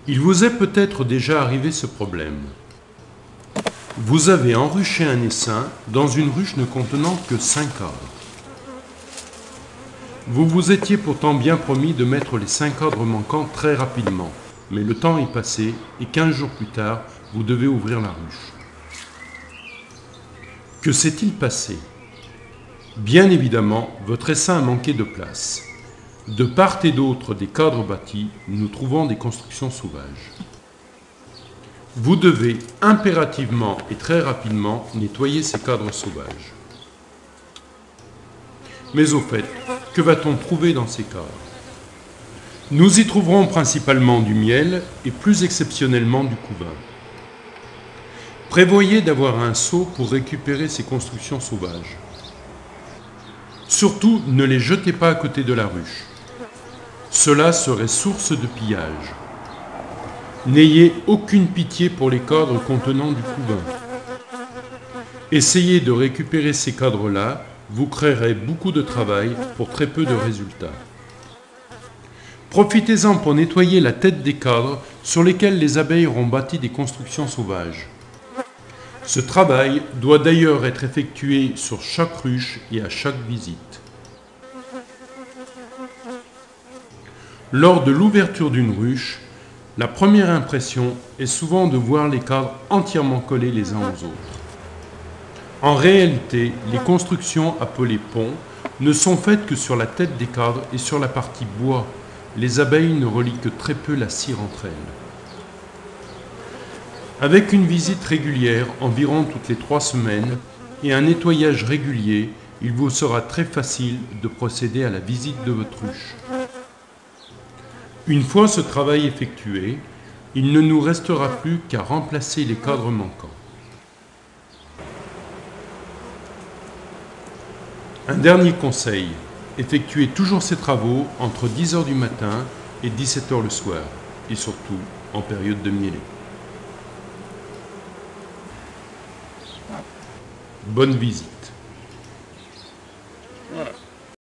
Il vous est peut-être déjà arrivé ce problème. Vous avez enruché un essaim dans une ruche ne contenant que 5 cadres. Vous vous étiez pourtant bien promis de mettre les 5 cadres manquants très rapidement, mais le temps est passé et 15 jours plus tard, vous devez ouvrir la ruche. Que s'est-il passé? Bien évidemment, votre essaim a manqué de place. De part et d'autre des cadres bâtis, nous trouvons des constructions sauvages. Vous devez impérativement et très rapidement nettoyer ces cadres sauvages. Mais au fait, que va-t-on trouver dans ces cadres? Nous y trouverons principalement du miel et plus exceptionnellement du couvain. Prévoyez d'avoir un seau pour récupérer ces constructions sauvages. Surtout, ne les jetez pas à côté de la ruche. Cela serait source de pillage. N'ayez aucune pitié pour les cadres contenant du couvain. Essayez de récupérer ces cadres-là, vous créerez beaucoup de travail pour très peu de résultats. Profitez-en pour nettoyer la tête des cadres sur lesquels les abeilles auront bâti des constructions sauvages. Ce travail doit d'ailleurs être effectué sur chaque ruche et à chaque visite. Lors de l'ouverture d'une ruche, la première impression est souvent de voir les cadres entièrement collés les uns aux autres. En réalité, les constructions appelées ponts ne sont faites que sur la tête des cadres et sur la partie bois. Les abeilles ne relient que très peu la cire entre elles. Avec une visite régulière, environ toutes les 3 semaines, et un nettoyage régulier, il vous sera très facile de procéder à la visite de votre ruche. Une fois ce travail effectué, il ne nous restera plus qu'à remplacer les cadres manquants. Un dernier conseil, effectuez toujours ces travaux entre 10 h du matin et 17 h le soir, et surtout en période de mielée. Bonne visite.